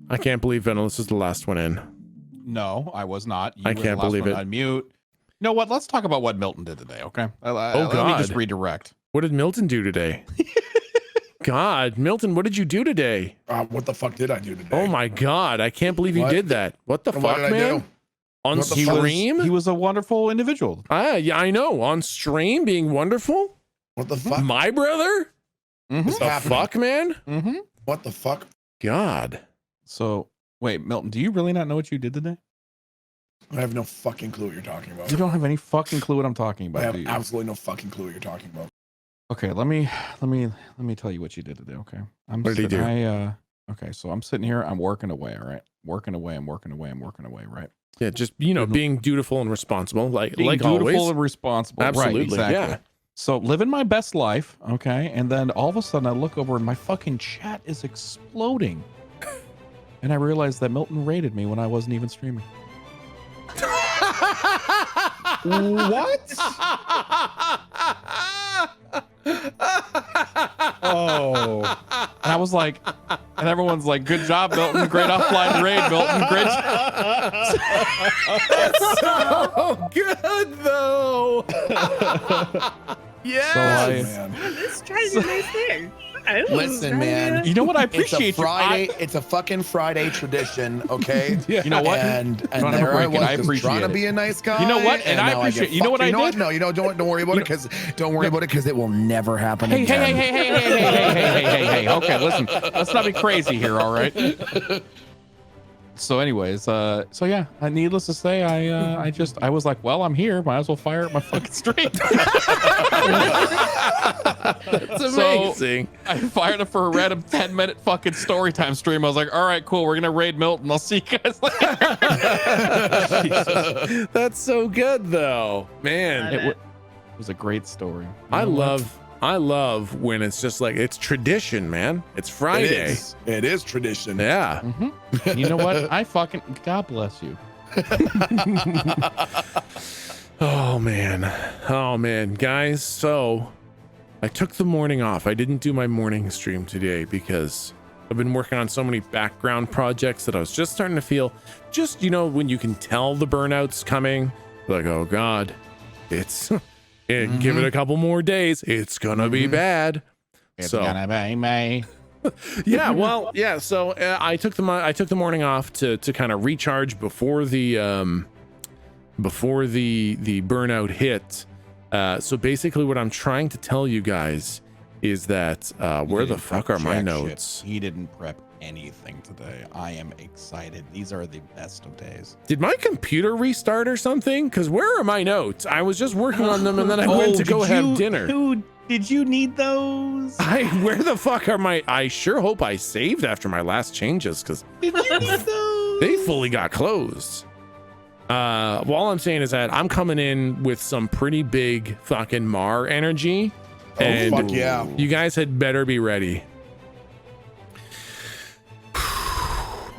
I can't believe Venalis is the last one in. No, I was not. You I were can't the last believe one it. on mute. You know what? Let's talk about what Milton did today, okay? Oh, Let me just God. redirect. What did Milton do today? God, Milton, what did you do today? What the fuck did I do today? Oh my God, I can't believe you What? did that. What the What fuck, did I man? do? On What the He fuck? stream? he was a wonderful individual. Yeah, I know. On stream, being wonderful. What the fuck? My brother? Mm-hmm. What's The happening? fuck, man? Mm-hmm. What the fuck? God. So, wait, Milton, do you really not know what you did today? I have no fucking clue what you're talking about. You don't have any fucking clue what I'm talking I about, have do you? absolutely no fucking clue what you're talking about. Okay, let me tell you what you did today, okay? What did he do? Okay, so I'm sitting here, I'm working away, all right? Working away, right? Yeah, just, being dutiful and responsible, like Being dutiful always. and responsible. Absolutely, right, exactly. yeah. So living my best life, okay? And then all of a sudden I look over and my fucking chat is exploding. And I realized that Milton rated me when I wasn't even streaming. What? Oh. And I was like, and everyone's like, good job, Milton. Great offline raid, Milton. Great So good, though. Yes. So Man. Let's try to do a nice thing. Listen, man. You know what? I It's a appreciate Friday. It's a fucking Friday tradition, okay? You know what? And Son of a there I brick, was and I just appreciate trying to it. be a nice guy. You know what? And I now get appreciate- you know what fucked. I did? No, don't worry about it because it will never happen Hey, again. hey. Okay, listen. Let's not be crazy here, all right? So anyways, so yeah, needless to say, I was like, well, I'm here. Might as well fire up my fucking stream. That's amazing. So I fired up for a random 10-minute fucking story time stream. I was like, all right, cool. We're going to raid Milton. I'll see you guys later. That's so good, though. Man, It was a great story. You I know what? love when it's just like, it's tradition, man. It's Friday. It is tradition. Yeah. Mhm. You know what? God bless you. Oh man, guys. So I took the morning off. I didn't do my morning stream today because I've been working on so many background projects that I was just starting to feel when you can tell the burnout's coming, like, oh God, give it a couple more days. It's gonna be bad. It's So- gonna be me. Yeah, well, yeah. So I took the morning off to kind of recharge before the burnout hit. So basically, what I'm trying to tell you guys is that where the fuck are my notes? He didn't prep anything today. I am excited. These are the best of days. Did my computer restart or something? Because where are my notes? I was just working on them and then I went to go have dinner. Dude, did you need those? Where the fuck are my? I sure hope I saved after my last changes because Did you need those? they fully got closed. All I'm saying is that I'm coming in with some pretty big fucking Mar energy. Oh, And fuck yeah. you guys had better be ready.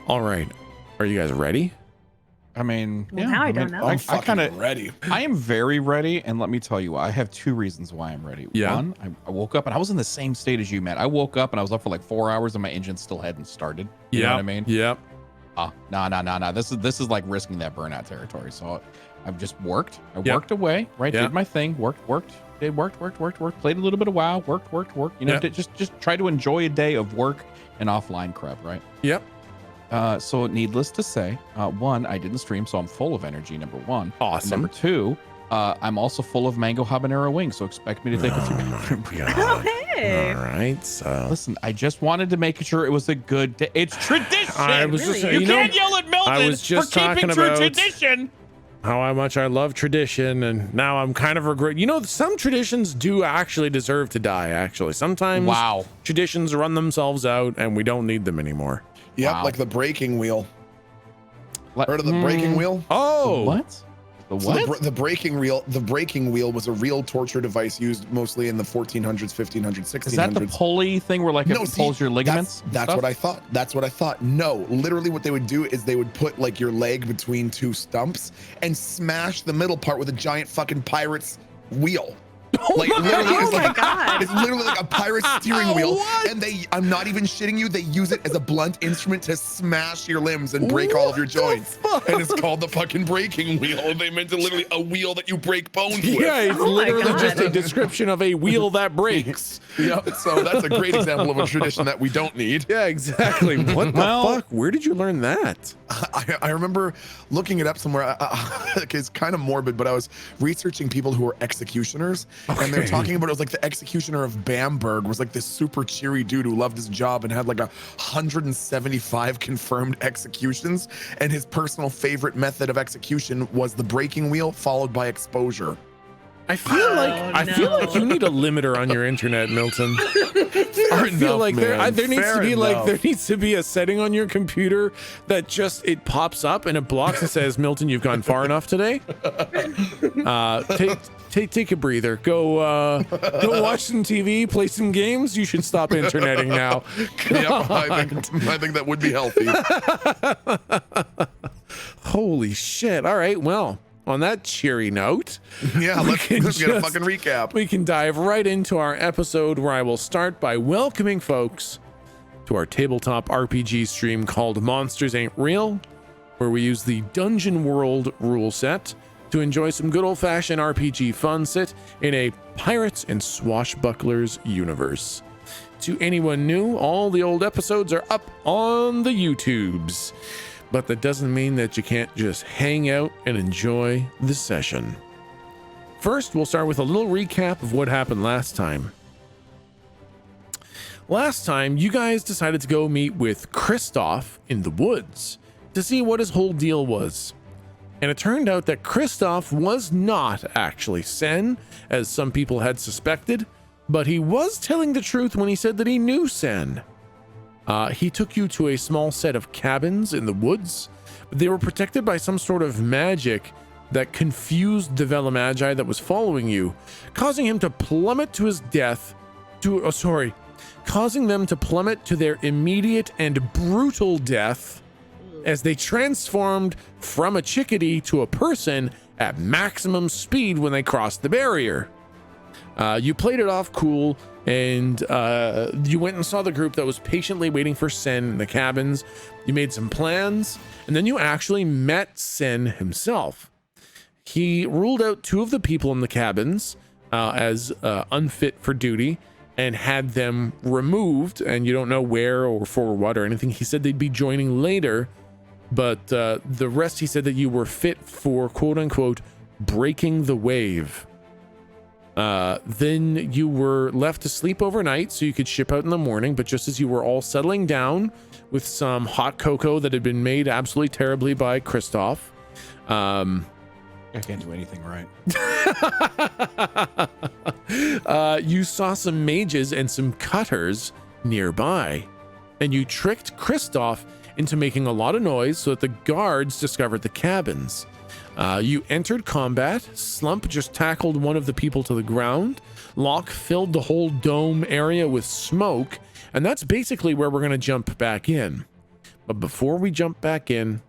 All right. Are you guys ready? I mean, Well, now I don't know. I'm I fucking kind of ready. I am very ready, and let me tell you, I have two reasons why I'm ready. Yeah. One, I woke up and I was in the same state as you, man. I woke up and I was up for like 4 hours, and my engine still hadn't started. You know what I mean? Yep. No. This is like risking that burnout territory. So I've just worked. I Yep. worked away, right? Yep. Did my thing. Worked. Played a little bit of WoW. Worked. You know, Yep. just try to enjoy a day of work and offline crap, right? Yep. So needless to say, one, I didn't stream, so I'm full of energy. Number one. Awesome. Number two, I'm also full of mango habanero wings. So expect me to take a few. Oh, hey. All right. So Listen, I just wanted to make sure it was a good day. It's tradition. I was Really? just You can't yell at Milton I was just for keeping talking true about tradition. how much I love tradition, and now I'm kind of regret. Some traditions do actually deserve to die. Actually, sometimes Wow. traditions run themselves out, and we don't need them anymore. Yep, Wow. like the breaking wheel. Let- Heard of the breaking wheel? Oh, What? The So what? the breaking wheel. The breaking wheel was a real torture device used mostly in the 1400s, 1500s, 1600s. Is that the pulley thing where like it pulls your ligaments? That's what I thought. That's what I thought. No, literally what they would do is they would put like your leg between two stumps and smash the middle part with a giant fucking pirate's wheel. Like literally, Oh it's my like God. it's literally like a pirate steering wheel, What? and I'm not even shitting you. They use it as a blunt instrument to smash your limbs and break all of your joints. And it's called the fucking breaking wheel. They meant it literally a wheel that you break bones with. Yeah, it's Oh my literally God. just a description of a wheel that breaks. Yep. So that's a great example of a tradition that we don't need. Yeah, exactly. What the fuck? Where did you learn that? I remember looking it up somewhere. It's kind of morbid, but I was researching people who were executioners, and they're Okay. talking about it was like the executioner of Bamberg was like this super cheery dude who loved his job and had like 175 confirmed executions, and his personal favorite method of execution was the breaking wheel followed by exposure. I feel like you need a limiter on your internet, Milton. I feel like there needs to be there needs to be a setting on your computer that just it pops up and it blocks and says, Milton, you've gone far enough today. Take a breather. Go watch some TV, play some games. You should stop interneting now. Yep, I think that would be healthy. Holy shit. All right. Well, on that cheery note, Yeah, let's get a fucking recap. we can dive right into our episode where I will start by welcoming folks to our tabletop RPG stream called Monsters Ain't Real, where we use the Dungeon World rule set to enjoy some good old-fashioned RPG fun set in a pirates and swashbucklers universe. To anyone new, all the old episodes are up on the YouTubes, but that doesn't mean that you can't just hang out and enjoy the session. First, we'll start with a little recap of what happened last time. Last time, you guys decided to go meet with Kristoff in the woods to see what his whole deal was. And it turned out that Kristoff was not actually Sen, as some people had suspected, but he was telling the truth when he said that he knew Sen. He took you to a small set of cabins in the woods, but they were protected by some sort of magic that confused the Velamagi that was following you, causing him to plummet to his death causing them to plummet to their immediate and brutal death as they transformed from a chickadee to a person at maximum speed when they crossed the barrier. You played it off cool, and you went and saw the group that was patiently waiting for Sen in the cabins. You made some plans, and then you actually met Sen himself. He ruled out two of the people in the cabins as unfit for duty and had them removed, and you don't know where or for what or anything. He said they'd be joining later, but the rest, he said that you were fit for quote-unquote breaking the wave. Then you were left to sleep overnight so you could ship out in the morning, but just as you were all settling down with some hot cocoa that had been made absolutely terribly by Kristoff, I can't do anything right. you saw some mages and some cutters nearby, and you tricked Kristoff into making a lot of noise so that the guards discovered the cabins. You entered combat. Slump just tackled one of the people to the ground. Locke filled the whole dome area with smoke, and that's basically where we're going to jump back in. But before we jump back in,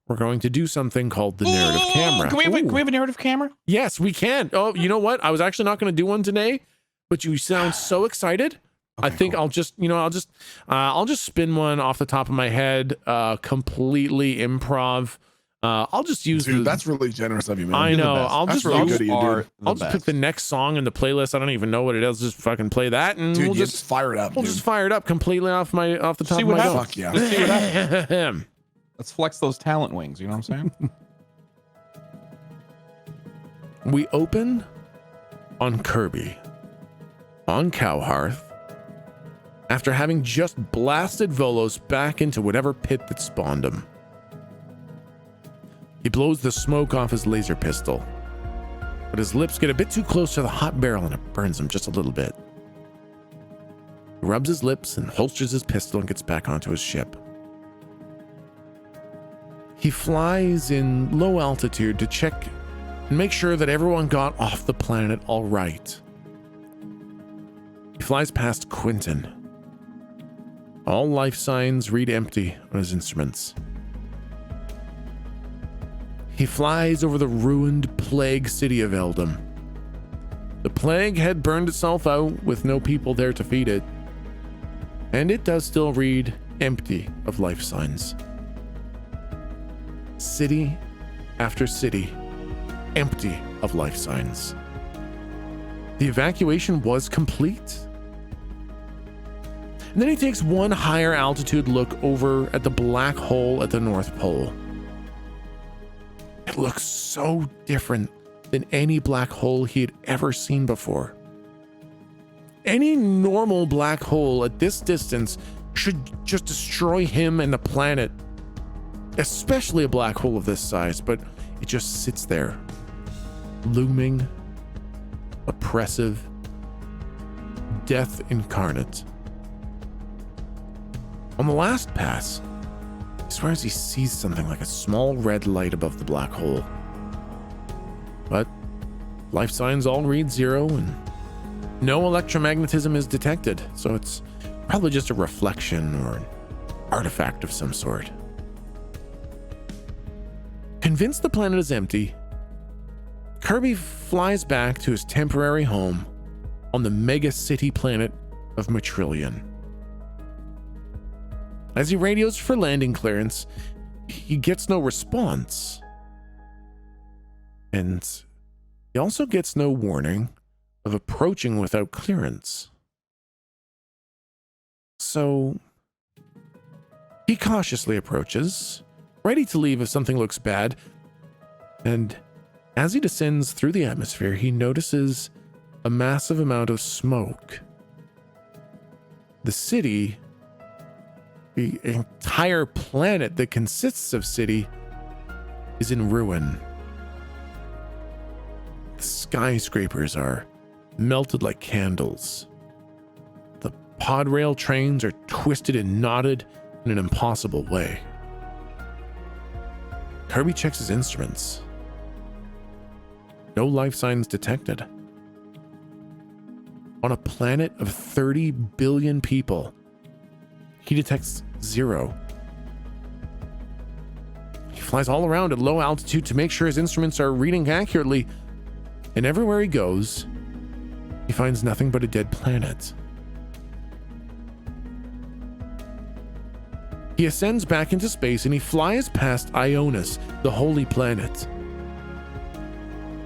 we're going to do something called the narrative camera. Can we have a narrative camera? Yes, we can. Oh, you know what? I was actually not going to do one today, but you sound so excited. Okay, I think cool. I'll just spin one off the top of my head, completely improv. I'll just use Dude, that's really generous of you, man. I You're the know. best. I'll That's just- really I'll good just- of you, dude. I'll just pick the next song in the playlist. I don't even know what it is. Just fucking play that, and Dude, we'll you just fire it up, we'll dude. just fire it up completely off the top See of what my happens. dome. Fuck yeah. Let's see what happens. Let's flex those talent wings. You know what I'm saying? We open on Kirby, on Cowhearth, after having just blasted Volos back into whatever pit that spawned him. He blows the smoke off his laser pistol, but his lips get a bit too close to the hot barrel and it burns him just a little bit. He rubs his lips and holsters his pistol and gets back onto his ship. He flies in low altitude to check and make sure that everyone got off the planet all right. He flies past Quentin. All life signs read empty on his instruments. He flies over the ruined plague city of Eldom. The plague had burned itself out with no people there to feed it. And it does still read empty of life signs. City after city, empty of life signs. The evacuation was complete. And then he takes one higher altitude look over at the black hole at the North Pole. It looks so different than any black hole he had ever seen before. Any normal black hole at this distance should just destroy him and the planet, especially a black hole of this size, but it just sits there, looming, oppressive, death incarnate. On the last pass, he swears he sees something like a small red light above the black hole. But life signs all read 0 and no electromagnetism is detected, so it's probably just a reflection or an artifact of some sort. Convinced the planet is empty, Kirby flies back to his temporary home on the mega city planet of Matrillion. As he radios for landing clearance, he gets no response. And he also gets no warning of approaching without clearance. So he cautiously approaches, ready to leave if something looks bad. And as he descends through the atmosphere, he notices a massive amount of smoke. The city, the entire planet that consists of city, is in ruin. The skyscrapers are melted like candles. The pod rail trains are twisted and knotted in an impossible way. Kirby checks his instruments. No life signs detected. On a planet of 30 billion people, he detects 0. He flies all around at low altitude to make sure his instruments are reading accurately, and everywhere he goes, he finds nothing but a dead planet. He ascends back into space and he flies past Ionis, the holy planet.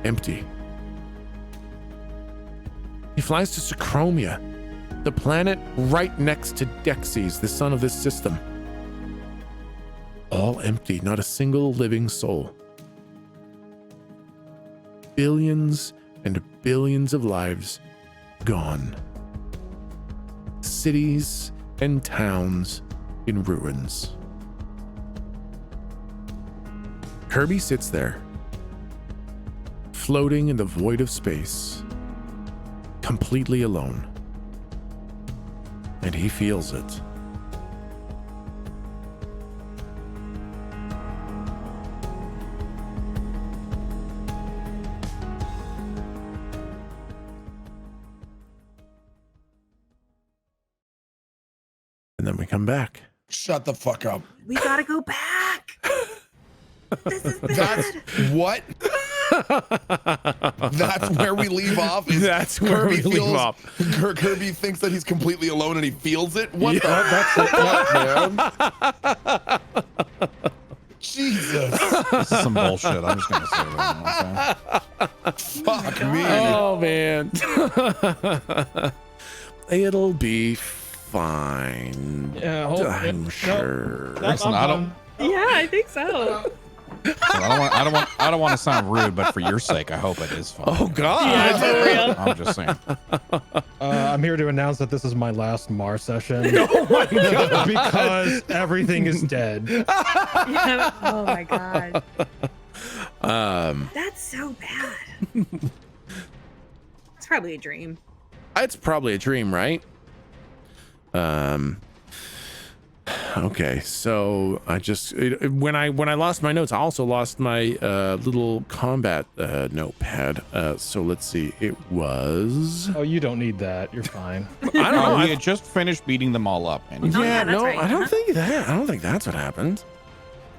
Empty. He flies to Sacromia, the planet right next to Dexys, the sun of this system. All empty, not a single living soul. Billions and billions of lives gone. Cities and towns in ruins. Kirby sits there, floating in the void of space, completely alone. And he feels it. And then we come back. Shut the fuck up. We gotta go back. This is That's bad. what? That's where we leave off. That's where we leave off. Kirby thinks that he's completely alone and he feels it. What Yeah. the fuck, man? Jesus. This is some bullshit. I'm just gonna say it right now. Okay? Fuck me. Oh man. It'll be fine. Yeah, I'm sure. Listen, I don't Yeah, I think so. I don't want to sound rude, but for your sake, I hope it is fun. Oh God. Yeah, for real. I'm just saying. I'm here to announce that this is my last Mar session Oh my God. because everything is dead. Yeah. Oh my God. That's so bad. It's probably a dream. It's probably a dream, right? Okay, so I just when I lost my notes, I also lost my little combat notepad. So let's see, it was. Oh, you don't need that. You're fine. I don't know. We had just finished beating them all up, and Oh, yeah, that's no, right. I don't Uh-huh. think that. I don't think that's what happened.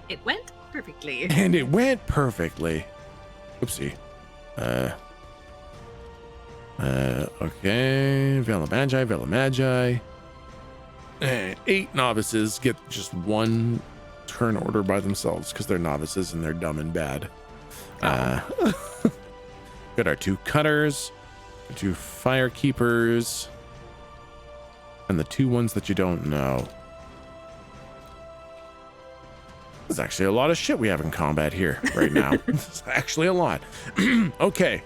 It went perfectly. And it went perfectly. Oopsie. Okay, Vela Magi. 8 novices get just 1 turn order by themselves because they're novices and they're dumb and bad. Got our 2 cutters, 2 fire keepers, and the 2 ones that you don't know. There's actually a lot of shit we have in combat here right now. It's actually a lot. Okay,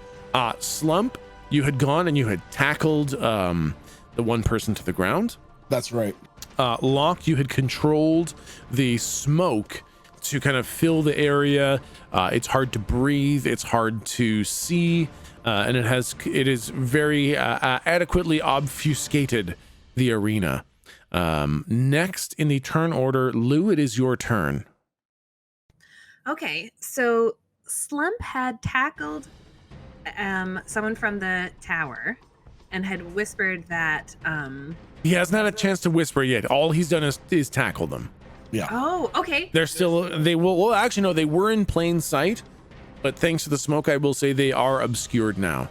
Slump, you had gone and you had tackled the 1 person to the ground. That's right. Locke, you had controlled the smoke to kind of fill the area. It's hard to breathe, it's hard to see, and it is very adequately obfuscated the arena. Next in the turn order, Lou, it is your turn. Okay, so Slump had tackled someone from the tower and had whispered that He hasn't had a chance to whisper yet. All he's done is tackle them. Yeah. Oh, okay. They're still, they will, well, actually, no, they were in plain sight, but thanks to the smoke, I will say they are obscured now.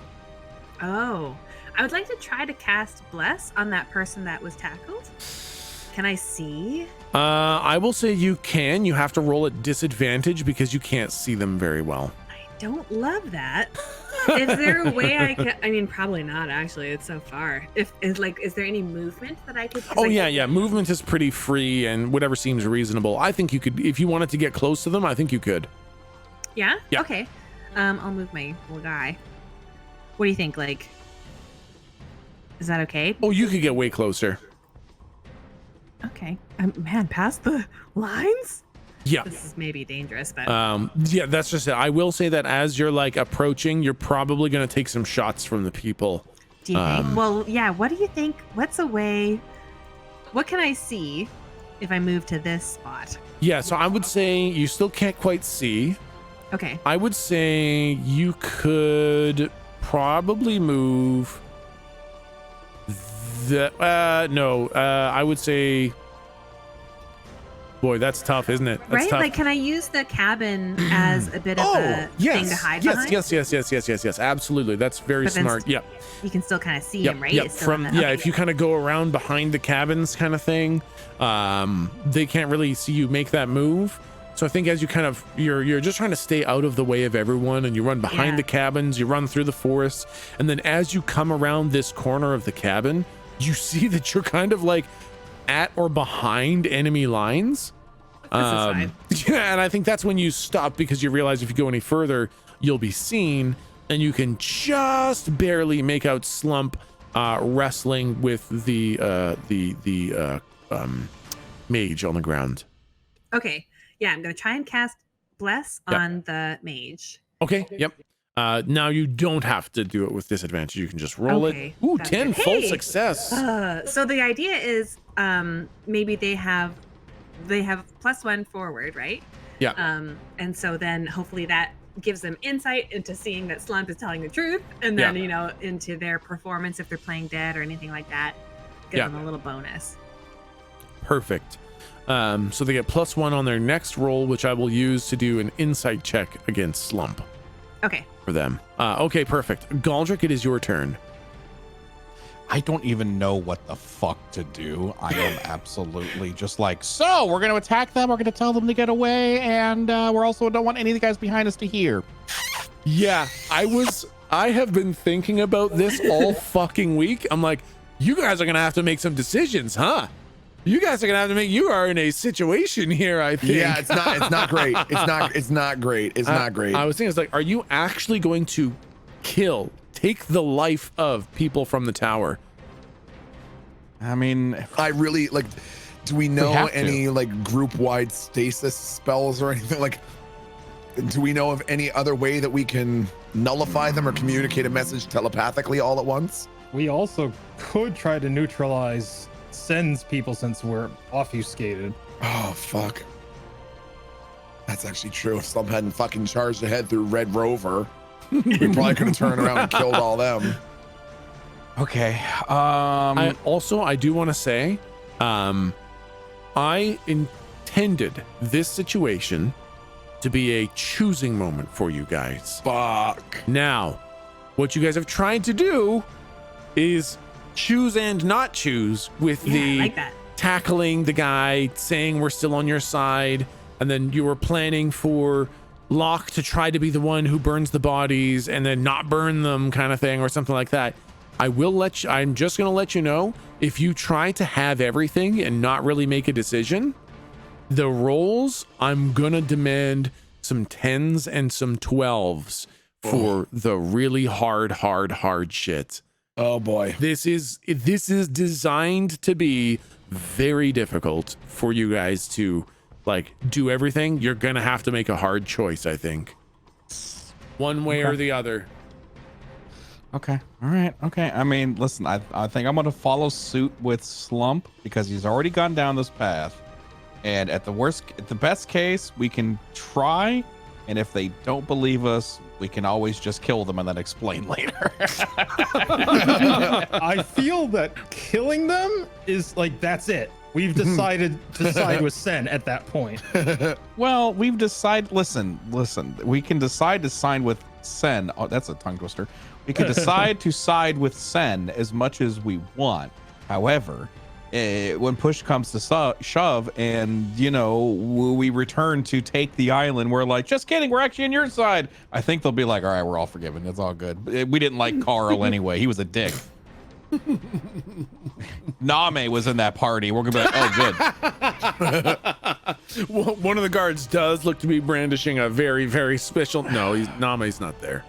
Oh, I would like to try to cast Bless on that person that was tackled. Can I see? I will say you can. You have to roll at disadvantage because you can't see them very well. I don't love that. Is there a way I can? I mean, probably not. Actually, it's so far. Is there any movement that I could? Oh yeah. Movement is pretty free and whatever seems reasonable. I think you could, if you wanted to get close to them, I think you could. Yeah. Yeah. Okay. I'll move my little guy. What do you think? Like, is that okay? Oh, you could get way closer. Okay. Man, past the lines. Yeah. This is maybe dangerous, but Yeah, that's just it. I will say that as you're like approaching, you're probably going to take some shots from the people. do you think? Well, yeah. What do you think? What's a way? What can I see if I move to this spot? Yeah, so I would say you still can't quite see. Okay. I would say you could probably move I would say, boy, that's tough, isn't it? That's Right? tough. Like, can I use the cabin as a bit of a thing to hide behind? Yes. Absolutely. That's very But then smart. Yep. You can still kind of see him, right? Yep. It's still in From the- okay. if you kind of go around behind the cabins kind of thing, they can't really see you make that move. So I think as you kind of you're just trying to stay out of the way of everyone, and you run behind Yeah. the cabins, you run through the forest, and then as you come around this corner of the cabin, you see that you're kind of like at or behind enemy lines. This is fine. Yeah, and I think that's when you stop because you realize if you go any further, you'll be seen, and you can just barely make out Slump wrestling with the mage on the ground. Okay. Yeah, I'm gonna try and cast Bless on the mage. Okay. Yep. Now you don't have to do it with disadvantage. You can just roll Okay, it. Ooh, that's 10 good. full Hey! success. So the idea is maybe they have +1 forward, right? Yeah. And so then hopefully that gives them insight into seeing that Slump is telling the truth, and then into their performance if they're playing dead or anything like that. Give them a little bonus. Perfect. So they get +1 on their next roll, which I will use to do an insight check against Slump Okay. for them. Okay, perfect. Galdric, it is your turn. I don't even know what the fuck to do. I am absolutely just like, so we're going to attack them. We're going to tell them to get away. And we're also don't want any of the guys behind us to hear. Yeah, I have been thinking about this all fucking week. I'm like, you guys are going to have to make some decisions, huh? You guys are going to have to make, you are in a situation here, I think. Yeah, it's not great. It's not great. I was thinking, it's like, are you actually going to take the life of people from the tower? I mean, I really like, do we know have to. any like group-wide stasis spells or anything? Like, do we know of any other way that we can nullify them or communicate a message telepathically all at once? We also could try to neutralize Sen's people since we're obfuscated. Oh, fuck. That's actually true. If Slump hadn't fucking charged ahead through Red Rover, we probably could have turned around and killed all them. okay. I do want to say, I intended this situation to be a choosing moment for you guys. Fuck. Now, What you guys have tried to do is choose and not choose with Yeah, I the like that. tackling the guy, saying we're still on your side, and then you were planning for Locke to try to be the one who burns the bodies and then not burn them, kind of thing, or something like that. I'm just gonna let you know, if you try to have everything and not really make a decision, the rolls, I'm gonna demand some 10s and some 12s for the really hard shit. Oh boy. This is designed to be very difficult for you guys to like do everything. You're gonna have to make a hard choice, I think, one way or the other. Okay. All right. Okay. I mean, listen, I think I'm going to follow suit with Slump because he's already gone down this path. And at the best case, we can try. And if they don't believe us, we can always just kill them and then explain later. I feel that killing them is like, that's it. We've decided to side with Sen at that point. Well, we've decided, listen, we can decide to side with Sen. Oh, that's a tongue twister. We can decide to side with Sen as much as we want. However, when push comes to shove and, you know, we return to take the island, we're like, just kidding, we're actually on your side. I think they'll be like, all right, we're all forgiven. It's all good. We didn't like Carl anyway. He was a dick. Name was in that party. We're gonna be like, oh, good. Well, one of the guards does look to be brandishing a very, very special. No, Name's not there.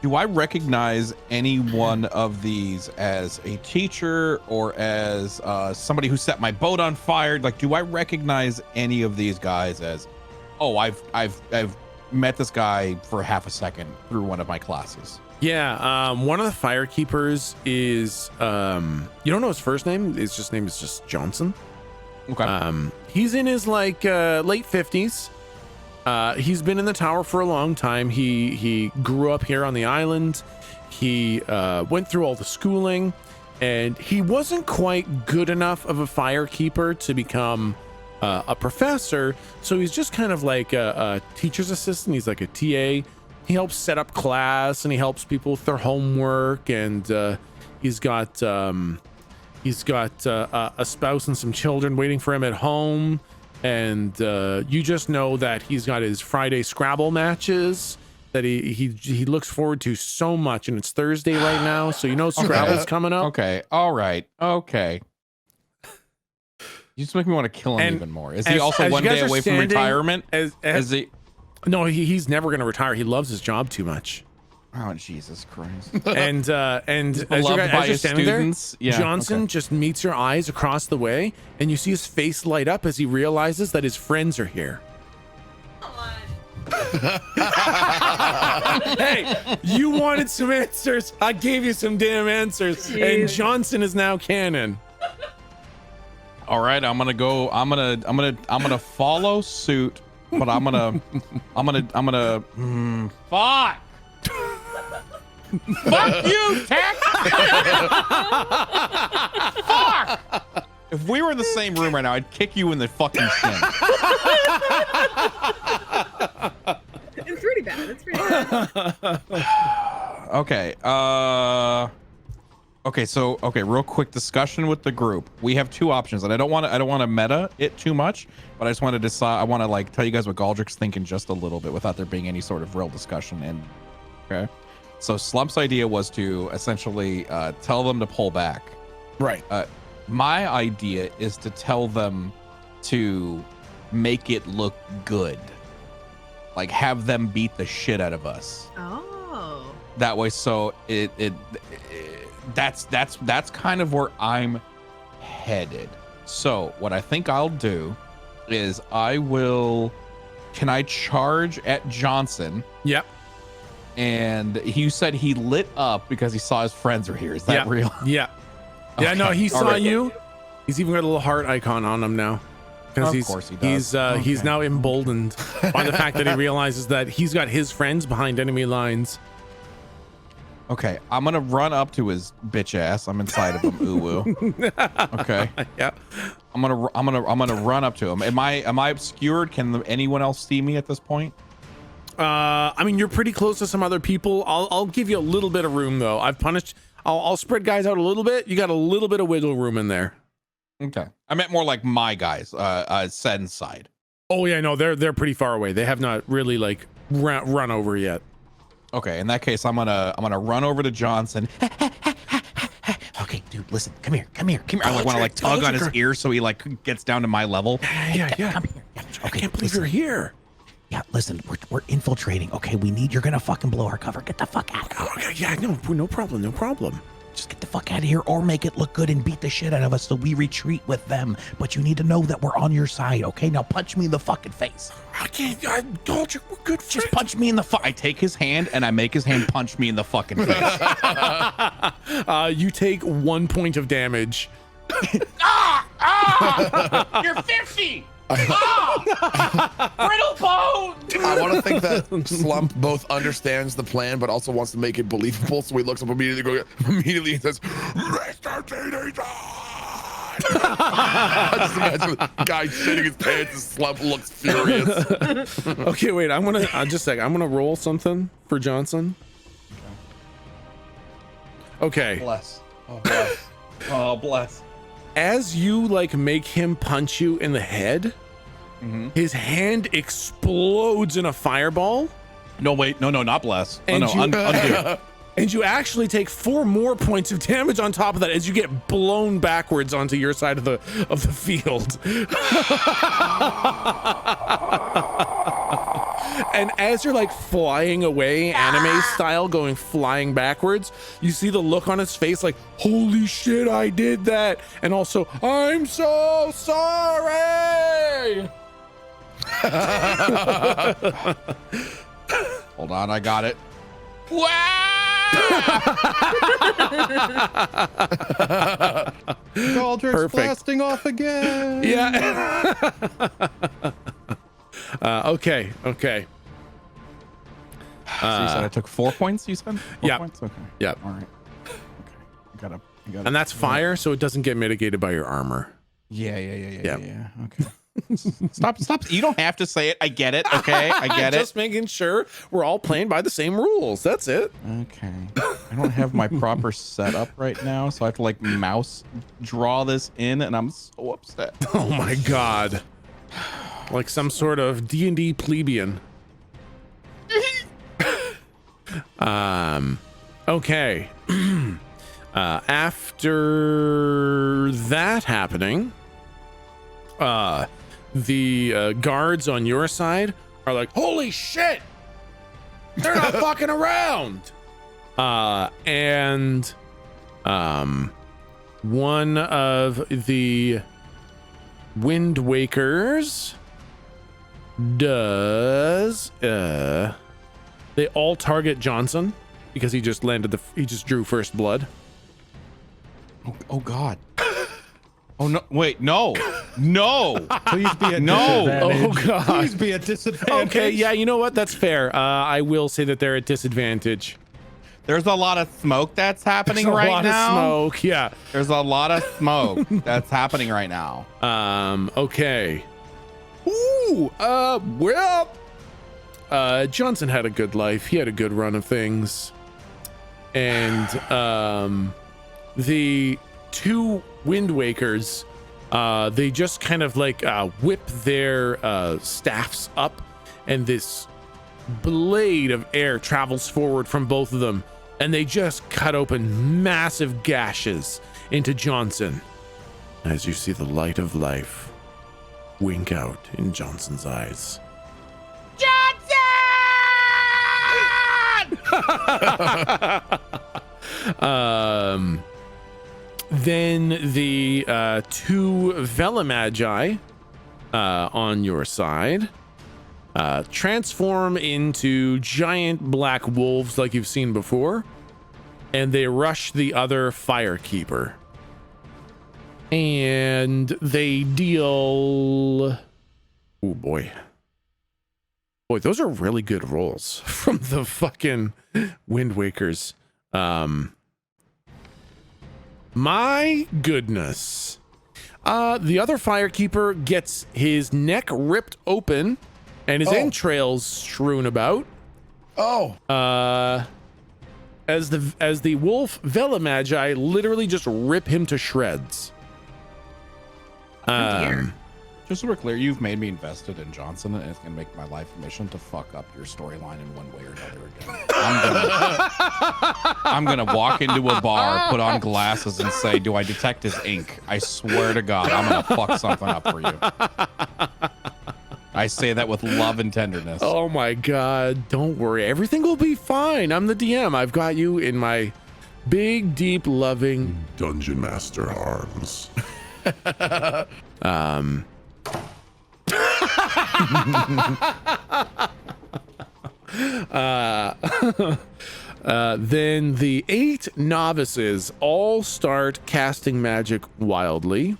Do I recognize any one of these as a teacher or as somebody who set my boat on fire? Like, do I recognize any of these guys as, oh, I've met this guy for half a second through one of my classes? Yeah, one of the firekeepers is you don't know his first name. His name is just Johnson. Okay. He's in his like late 50s. He's been in the tower for a long time. He grew up here on the island. He went through all the schooling, and he wasn't quite good enough of a firekeeper to become a professor. So he's just kind of like a teacher's assistant. He's like a TA. He helps set up class and he helps people with their homework. And he's got a spouse and some children waiting for him at home. And you just know that he's got his Friday Scrabble matches that he looks forward to so much, and it's Thursday right now, so you know Scrabble's coming up. Okay, all right, okay. You just make me want to kill him even more. Is he also one day away from retirement? Is he? No, he's never going to retire. He loves his job too much. Oh, Jesus Christ. And as you're standing there, Johnson just meets your eyes across the way, and you see his face light up as he realizes that his friends are here. Hey, you wanted some answers. I gave you some damn answers. Jeez. And Johnson is now canon. All right, I'm gonna follow suit, but I'm gonna fuck. Fuck you, Tech! Fuck! If we were in the same room right now, I'd kick you in the fucking shin. It's pretty bad. It's pretty bad. Okay. Okay. Real quick discussion with the group. We have two options, and I don't want to meta it too much, but I just want to decide. I want to like tell you guys what Galdric's thinking just a little bit without there being any sort of real discussion. And okay. So Slump's idea was to essentially tell them to pull back. Right. My idea is to tell them to make it look good. Like have them beat the shit out of us. Oh. That way, so that's kind of where I'm headed. So what I think I'll do is can I charge at Johnson? Yep. And you said he lit up because he saw his friends were here. Is that real? Yeah. Yeah, okay. No, he saw you. He's even got a little heart icon on him now. Because he's now emboldened by the fact that he realizes that he's got his friends behind enemy lines. Okay, I'm gonna run up to his bitch ass. I'm inside of him. Ooh. Okay. Yeah. I'm gonna run up to him. Am I obscured? Can anyone else see me at this point? I mean, you're pretty close to some other people. I'll give you a little bit of room though. I'll spread guys out a little bit. You got a little bit of wiggle room in there. Okay. I meant more like my guys, Sen's side. Oh yeah, no, they're pretty far away. They have not really like run over yet. Okay, in that case, I'm gonna run over to Johnson. Okay, dude, listen, come here. I like want to like tug on his ear so he like gets down to my level. Yeah. Come here. Yeah. I can't believe you're here. Yeah, listen, we're infiltrating. Okay, you're gonna fucking blow our cover. Get the fuck out. Okay, yeah, no problem. Just get the fuck out of here, or make it look good and beat the shit out of us so we retreat with them. But you need to know that we're on your side, okay? Now punch me in the fucking face. I can't. Galdric, we're good friends. Just punch me in the I take his hand and I make his hand punch me in the fucking face. You take 1 point of damage. You're 50. Brittle bone. I want to think that Slump both understands the plan, but also wants to make it believable. So he looks up immediately and says, "Mr. Teenager!" I just imagine the guy shitting his pants and Slump looks furious. Okay, wait. I'm gonna just a sec. I'm gonna roll something for Johnson. Okay. Bless. Oh, bless. Oh, bless. As you like make him punch you in the head, his hand explodes in a fireball. No, wait. No, not bless. And undo. And you actually take 4 more points of damage on top of that as you get blown backwards onto your side of the field. And as you're like flying away, anime style, going flying backwards, you see the look on his face like, holy shit, I did that. And also, I'm so sorry. Hold on, I got it. Wow! Galdric's Perfect. blasting off again. Yeah. Okay. So you said I took 4 points, you said? 4 Yeah. points? Okay. Yeah. All right. Okay. I got it. And that's fire, so it doesn't get mitigated by your armor. Yeah. Okay. Stop. You don't have to say it. I get it. Okay. I get it. Just making sure we're all playing by the same rules. That's it. Okay. I don't have my proper setup right now, so I have to like mouse draw this in, and I'm so upset. Oh my god. Like some sort of D&D plebeian. Okay. After that happening, the guards on your side are like, holy shit, they're not fucking around. And one of the Wind Wakers does they all target Johnson because he just drew first blood. Oh God. Oh no! Wait, no. Please be a No. disadvantage. Oh, God. Please be a disadvantage. Okay, yeah, you know what? That's fair. I will say that they're at disadvantage. There's a lot of smoke that's happening There's a right lot now. of smoke, yeah. There's a lot of smoke that's happening right now. Okay. Ooh, well, Johnson had a good life. He had a good run of things. And, the 2 Wind Wakers, they just kind of like whip their staffs up, and this blade of air travels forward from both of them, and they just cut open massive gashes into Johnson as you see the light of life wink out in Johnson's eyes. Johnson! Then the 2 Velamagi on your side transform into giant black wolves like you've seen before, and they rush the other Firekeeper. And they deal... Oh boy. Boy, those are really good rolls from the fucking Wind Wakers. My goodness. The other Firekeeper gets his neck ripped open and his Oh. entrails strewn about. Oh, As the wolf Velamagi literally just rip him to shreds. dear. Just so we're clear, you've made me invested in Johnson, and it's gonna make my life a mission to fuck up your storyline in one way or another again. I'm gonna walk into a bar, put on glasses, and say, "Do I detect his ink?" I swear to God, I'm gonna fuck something up for you. I say that with love and tenderness. Oh my God! Don't worry, everything will be fine. I'm the DM. I've got you in my big, deep, loving Dungeon Master arms. Then the 8 novices all start casting magic wildly.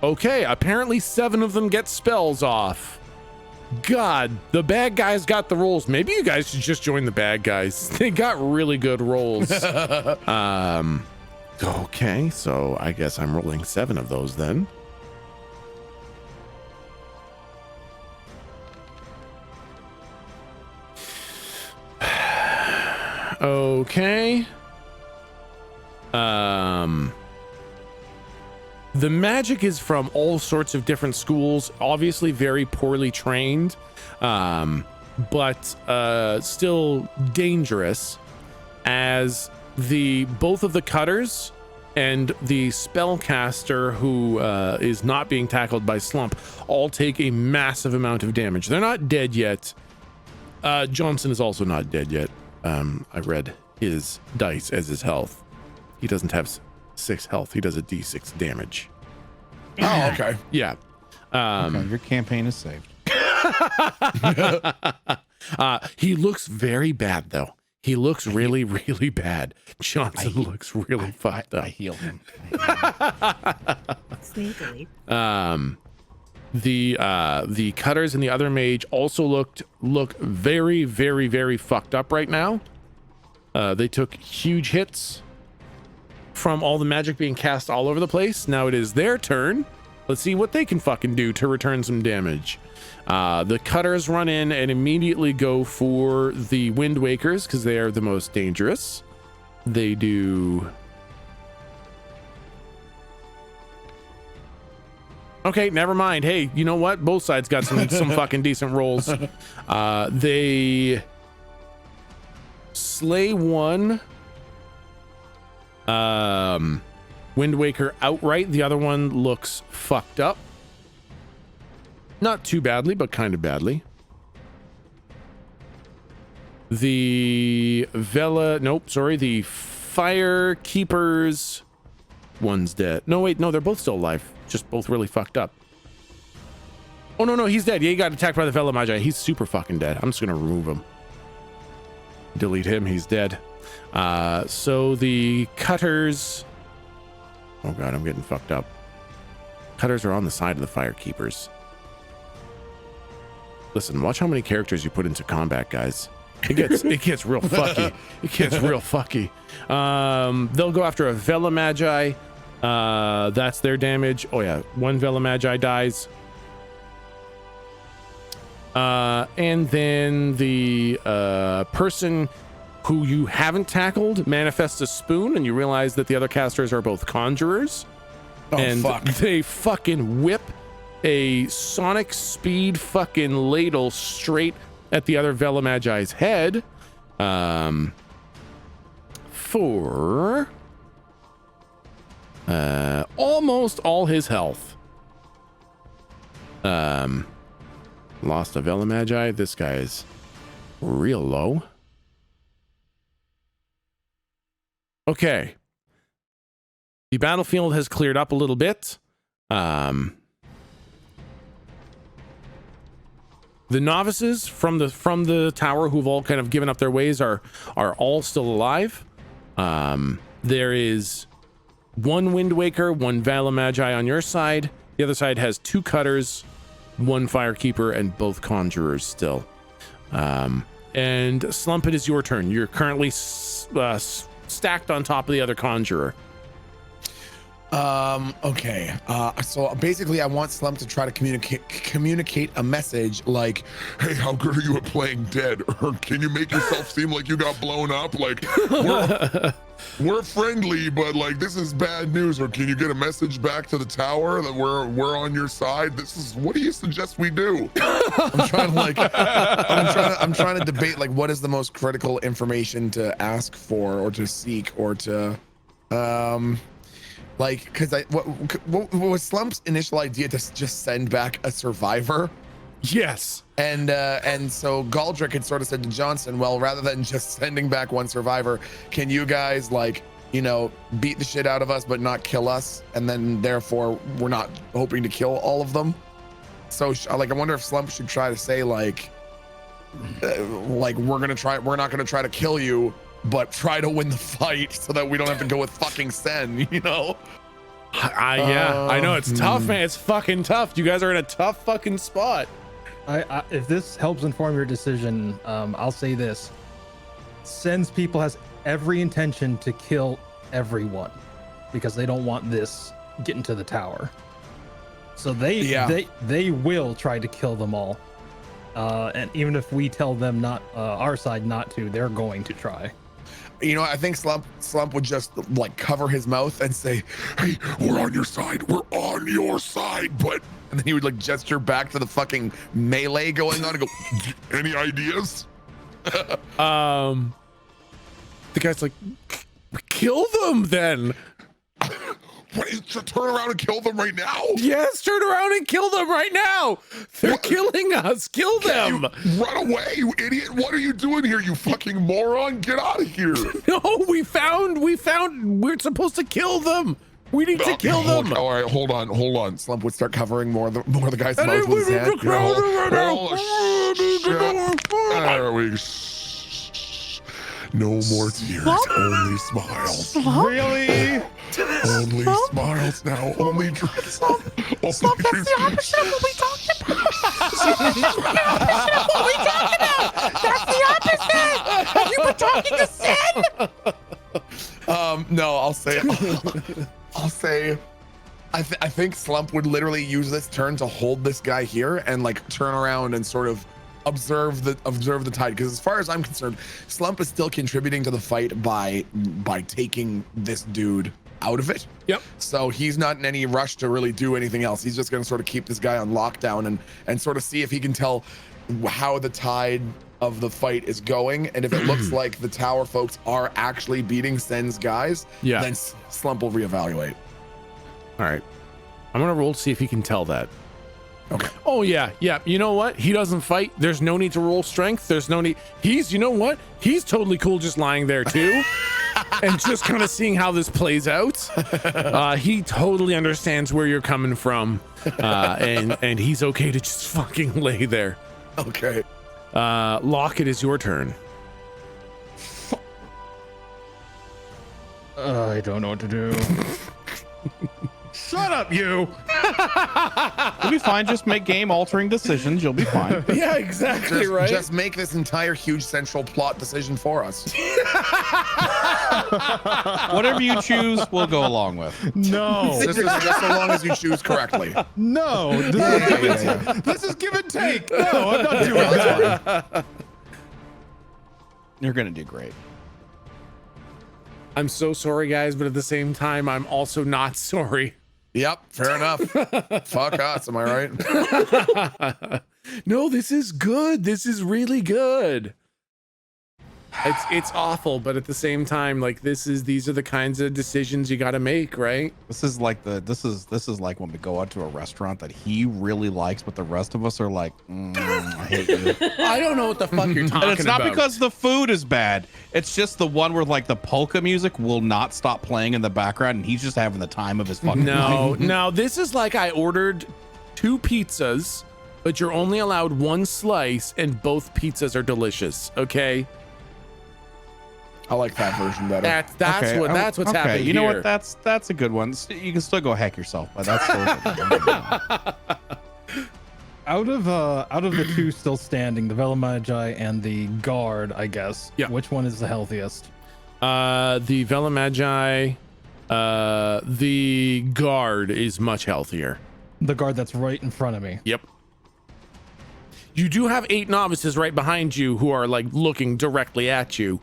Okay, apparently 7 of them get spells off. God, the bad guys got the rolls. Maybe you guys should just join the bad guys. They got really good rolls. Okay, so I guess I'm rolling 7 of those then. Okay. The magic is from all sorts of different schools, obviously very poorly trained, but still dangerous, as both of the cutters and the spellcaster who is not being tackled by Slump all take a massive amount of damage. They're not dead yet. Johnson is also not dead yet. I read his dice as his health. He doesn't have 6 health. He does a d6 damage. oh, okay. Yeah. Okay, your campaign is saved. He looks very bad though. He looks really, really bad. Johnson looks really fucked up. I heal him. Sneakily. The cutters and the other mage also look very, very, very fucked up right now. They took huge hits from all the magic being cast all over the place. Now it is their turn. Let's see what they can fucking do to return some damage. The cutters run in and immediately go for the Wind Wakers because they are the most dangerous. They do... Okay, never mind. Hey, you know what? Both sides got some fucking decent rolls. They slay one Wind Waker outright. The other one looks fucked up. Not too badly, but kind of badly. The the Fire Keepers, one's dead. No, wait, no, they're both still alive. Just both really fucked up. Oh, no, he's dead. Yeah, he got attacked by the Velamagi. He's super fucking dead. I'm just gonna remove him. Delete him, he's dead. So the cutters... Oh god, I'm getting fucked up. Cutters are on the side of the Fire Keepers. Listen, watch how many characters you put into combat, guys. It gets real fucky. It gets real fucky. They'll go after a Velamagi. That's their damage. Oh yeah, one Velamagi dies. And then the person who you haven't tackled manifests a spoon, and you realize that the other casters are both conjurers. Oh, and fuck. they fucking whip a sonic speed fucking ladle straight at the other Velamagi's head. For almost all his health. Lost a Velamagi. This guy is real low. Okay. The battlefield has cleared up a little bit. The novices from the tower who've all kind of given up their ways are all still alive. There is one Wind Waker, one Velamagi on your side. The other side has two cutters, one Firekeeper, and both conjurers still. And Slump, it is your turn. You're currently stacked on top of the other conjurer. Okay. So basically, I want Slump to try to communicate a message like, Hey, how good are you at playing dead? Or can you make yourself seem like you got blown up? Like, we're friendly, but like this is bad news. Or can you get a message back to the tower that we're on your side? What do you suggest we do? I'm trying to debate like what is the most critical information to ask for or to seek or to like, because what was Slump's initial idea to just send back a survivor? Yes. And so Galdric had sort of said to Johnson, well, rather than just sending back one survivor, can you guys like, you know, beat the shit out of us but not kill us, and then therefore we're not hoping to kill all of them. So like I wonder if Slump should try to say like we're not gonna try to kill you, but try to win the fight so that we don't have to go with fucking Sen, you know? Yeah, I know it's tough, man. It's fucking tough. You guys are in a tough fucking spot. If this helps inform your decision, I'll say this: Sen's people has every intention to kill everyone because they don't want this getting to the tower. So they will try to kill them all. And even if we tell them not our side not to, they're going to try. You know, I think Slump would just like cover his mouth and say, Hey, we're on your side. We're on your side, but and then he would like gesture back to the fucking melee going on and go, any ideas? The guy's like, kill them then. What is to turn around and kill them right now? Yes, turn around and kill them right now. They're killing us. Kill them. Run away, you idiot. What are you doing here, you fucking moron? Get out of here. No, we found we're supposed to kill them. We need to kill them. All right, hold on. Slump would start covering more of the guy's mouth with his hand. There we go. No more tears, only smiles. Really? Only smiles now, only dreams. Slump, that's the opposite of what we talked about. That's the opposite. Have you been talking to Sen? No, I'll say I think Slump would literally use this turn to hold this guy here and like turn around and sort of observe the tide, because as far as I'm concerned, Slump is still contributing to the fight by taking this dude out of it. Yep. So he's not in any rush to really do anything else. He's just going to sort of keep this guy on lockdown and sort of see if he can tell how the tide of the fight is going, and if it looks like the tower folks are actually beating Sen's guys, then Slump will reevaluate. All right, I'm gonna roll to see if he can tell that. Okay. Oh yeah. You know what? He doesn't fight. There's no need to roll strength. There's no need. You know what? He's totally cool just lying there too, and just kind of seeing how this plays out. He totally understands where you're coming from, and he's okay to just fucking lay there. Okay. Locke, it is your turn. I don't know what to do. Shut up, you! You'll be fine. Just make game-altering decisions. You'll be fine. Yeah, exactly right. Just make this entire huge central plot decision for us. Whatever you choose, we'll go along with. No. Just as long as you choose correctly. No. This is give and take. No, I'm not doing that. You're gonna do great. I'm so sorry, guys, but at the same time, I'm also not sorry. Yep, fair enough. Fuck us, am I right? No, this is good. This is really good. It's awful, but at the same time, like these are the kinds of decisions you got to make, right? This is like when we go out to a restaurant that he really likes, but the rest of us are like, I hate you. I don't know what the fuck you're talking about. And it's not because the food is bad. It's just the one where like the polka music will not stop playing in the background, and he's just having the time of his fucking life. No, this is like I ordered 2 pizzas, but you're only allowed 1 slice, and both pizzas are delicious. Okay. I like that version better. That's what's happening. You know here. what? That's a good one. You can still go heck yourself, but that's still a good one. Out of the 2 still standing, the Velamagi and the guard, I guess. Yeah. Which one is the healthiest? The Velamagi The guard is much healthier. The guard that's right in front of me. Yep. You do have 8 novices right behind you who are like looking directly at you.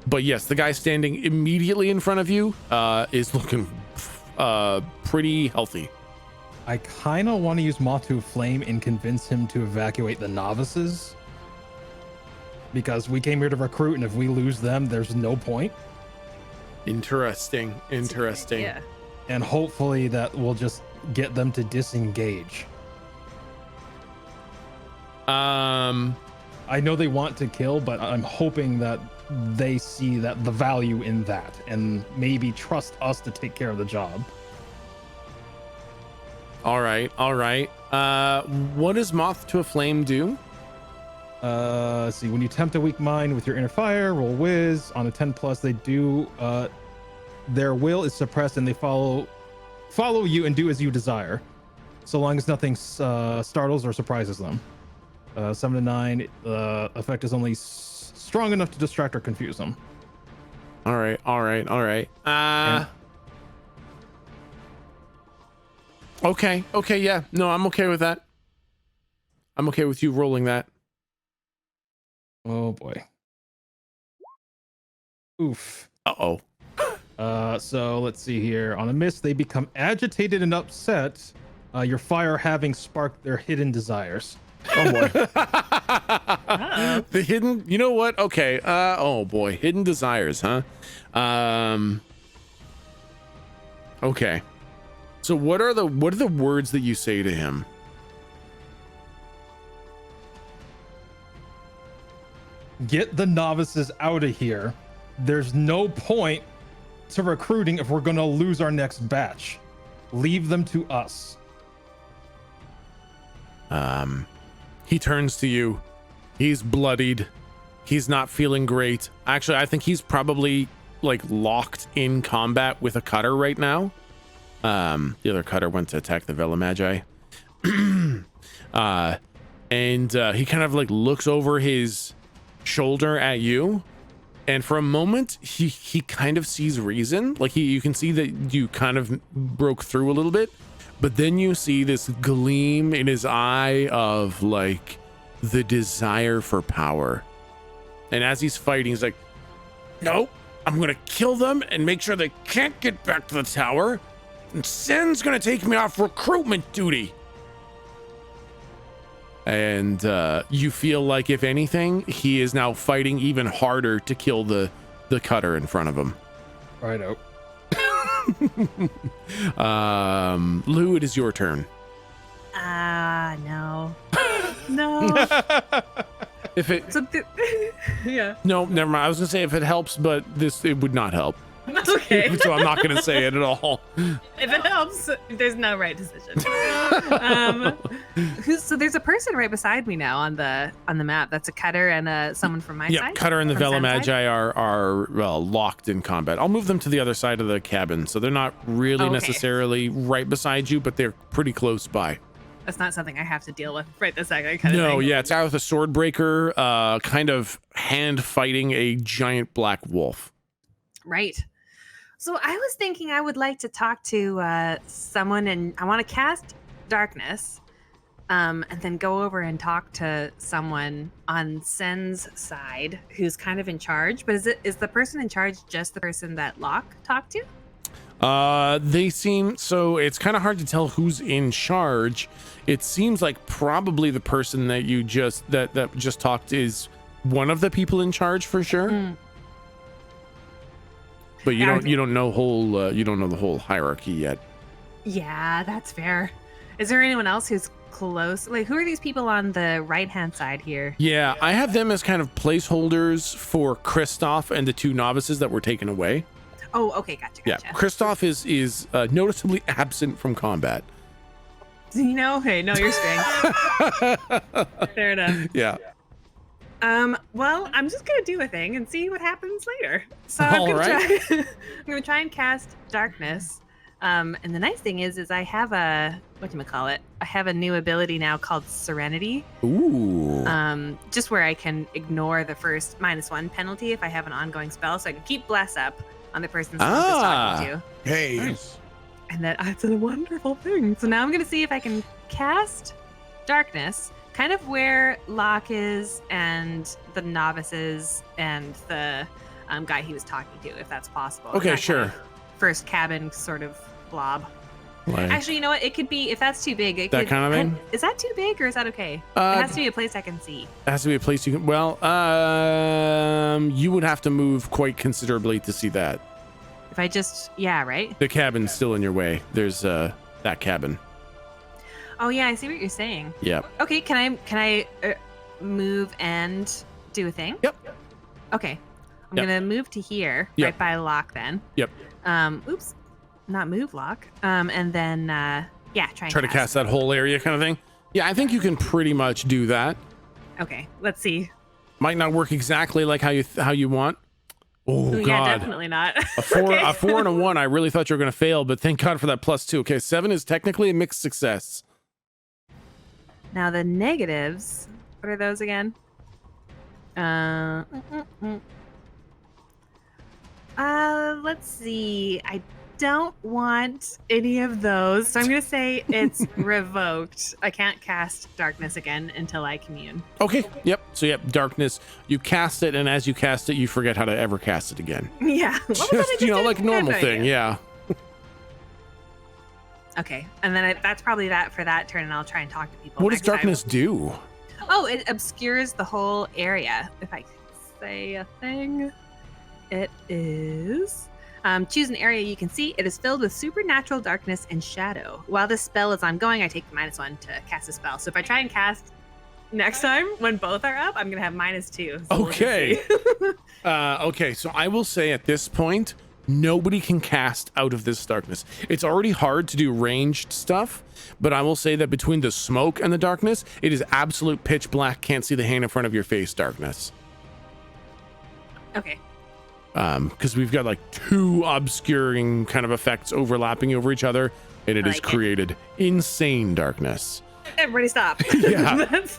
But yes, the guy standing immediately in front of you is looking pretty healthy. I kind of want to use Moth to Flame and convince him to evacuate the novices. Because we came here to recruit, and if we lose them, there's no point. Interesting. Yeah. And hopefully that will just get them to disengage. I know they want to kill, but I'm hoping that they see that the value in that and maybe trust us to take care of the job. All right. What does Moth to a Flame do? Let's see. When you tempt a weak mind with your inner fire, roll whiz. On a 10+, they do their will is suppressed and they follow you and do as you desire, so long as nothing startles or surprises them. 7 to 9, effect is only strong enough to distract or confuse them. All right. Okay, yeah. No, I'm okay with that. I'm okay with you rolling that. Oh boy. Oof. Uh-oh. So let's see here. On a miss, they become agitated and upset, your fire having sparked their hidden desires. Oh boy. The hidden, you know what? Okay. Oh boy. Hidden desires, huh? Okay. So what are the words that you say to him? Get the novices out of here. There's no point to recruiting if we're going to lose our next batch. Leave them to us. He turns to you. He's bloodied. He's not feeling great. Actually, I think he's probably like locked in combat with a cutter right now. The other cutter went to attack the Vela Magi. And he kind of like looks over his shoulder at you, and for a moment he kind of sees reason. Like you can see that you kind of broke through a little bit, but then you see this gleam in his eye of like the desire for power. And as he's fighting, he's like, nope, I'm gonna kill them and make sure they can't get back to the tower, and Sen's gonna take me off recruitment duty. And you feel like, if anything, he is now fighting even harder to kill the cutter in front of him. Righto. Lou, it is your turn. No. No. If it Yeah. No, never mind. I was gonna say if it helps, but it would not help. Okay. So I'm not gonna say it at all. If it helps, there's no right decision. So there's a person right beside me now on the map. That's a cutter and someone from my side. Cutter and the from Vela Sen's side? Magi are locked in combat. I'll move them to the other side of the cabin, so they're not really Okay. necessarily right beside you, but they're pretty close by. That's not something I have to deal with right this second. Kind of No, thing. yeah, it's out with a sword breaker, kind of hand fighting a giant black wolf. Right. So I was thinking I would like to talk to someone, and I want to cast darkness, and then go over and talk to someone on Sen's side who's kind of in charge. But is the person in charge just the person that Locke talked to? They seem, so it's kind of hard to tell who's in charge. It seems like probably the person that you just talked is one of the people in charge for sure. But you don't know you don't know the whole hierarchy yet. Yeah, that's fair. Is there anyone else who's close? Like, who are these people on the right-hand side here? Yeah, I have them as kind of placeholders for Kristoff and the 2 novices that were taken away. Oh, okay, gotcha. Yeah, Kristoff is noticeably absent from combat. You know, hey, know your strength. Fair enough. Yeah. Well, I'm just gonna do a thing and see what happens later. So All I'm right. gonna try and cast darkness. And the nice thing is I have a I have a new ability now called Serenity. Ooh. Just where I can ignore the first -1 penalty if I have an ongoing spell, so I can keep Bless up on the person Slump is talking to. Hey, Nice. And that's a wonderful thing. So now I'm going to see if I can cast darkness kind of where Locke is and the novices and the guy he was talking to, if that's possible. Okay, That sure. kind of first cabin sort of blob. Like, Actually, you know what? It could be, if that's too big, it that could, kind of thing? Is that too big or is that okay? It has to be a place I can see. It has to be a place you can. Well, you would have to move quite considerably to see that. If I just, yeah, right? The cabin's still in your way. There's that cabin. Oh yeah, I see what you're saying. Yep. Okay, can I move and do a thing? Yep. Okay. I'm Yep. gonna move to here, Yep. right by Locke then. Yep. Oops. Not move Locke. And then yeah, try Try to cast that whole area kind of thing. Yeah, I think you can pretty much do that. Okay, let's see. Might not work exactly like how you want. Oh Ooh, God. yeah, definitely not. A four, Okay. a 4 and a 1. I really thought you were gonna fail, but thank God for that +2. Okay, 7 is technically a mixed success. Now the negatives, what are those again? Let's see. I don't want any of those, so I'm gonna say it's revoked. I can't cast darkness again until I commune. Okay. Yep. So yep, darkness. You cast it, and as you cast it, you forget how to ever cast it again. Yeah. What was that I Just, just you know, did? like I have normal no thing. idea. Yeah. Okay, and then that's probably that for that turn, and I'll try and talk to people. What does next time. darkness do? Oh, it obscures the whole area. If I can say a thing, it is choose an area you can see. It is filled with supernatural darkness and shadow. While this spell is ongoing, I take the -1 to cast a spell. So if I try and cast next time when both are up, I'm gonna have -2. So we'll just Okay. see. Okay. So I will say at this point, nobody can cast out of this darkness. It's already hard to do ranged stuff, but I will say that between the smoke and the darkness, it is absolute pitch black. Can't see the hand in front of your face darkness. Okay. Because we've got like 2 obscuring kind of effects overlapping over each other, and it I has like it. created insane darkness. Everybody stop. Yeah. That's,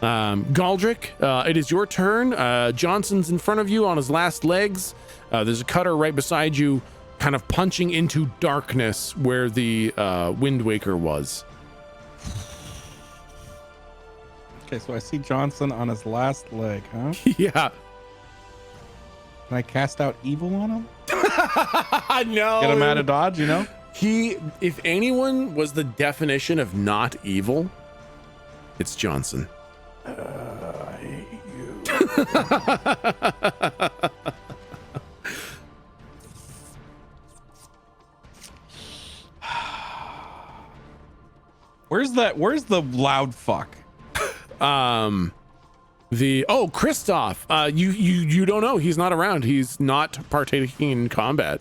Galdric, it is your turn. Johnson's in front of you on his last legs. There's a cutter right beside you, kind of punching into darkness where the Wind Waker was. Okay, so I see Johnson on his last leg, huh? Yeah. Can I cast out evil on him? No. Get him out of dodge, you know? He, if anyone was the definition of not evil, it's Johnson. I hate you. Where's the loud fuck? Christoph, you don't know. He's not around. He's not partaking in combat.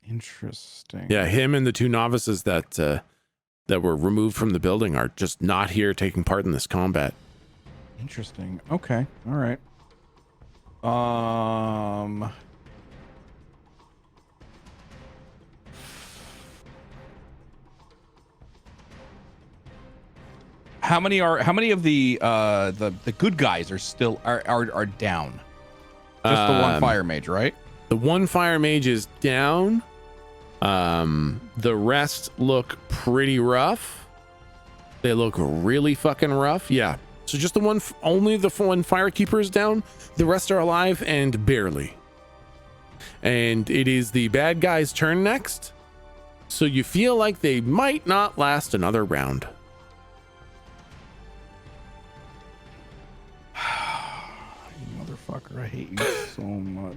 Interesting. Yeah, him and the 2 novices that were removed from the building are just not here taking part in this combat. Interesting. Okay. All right. How many of the good guys are still are down? Just the one fire mage, right? The 1 fire mage is down. The rest look pretty rough. They look really fucking rough. Yeah. So just the one, only the 1 firekeeper is down. The rest are alive and barely. And it is the bad guy's turn next. So you feel like they might not last another round. You motherfucker, I hate you so much.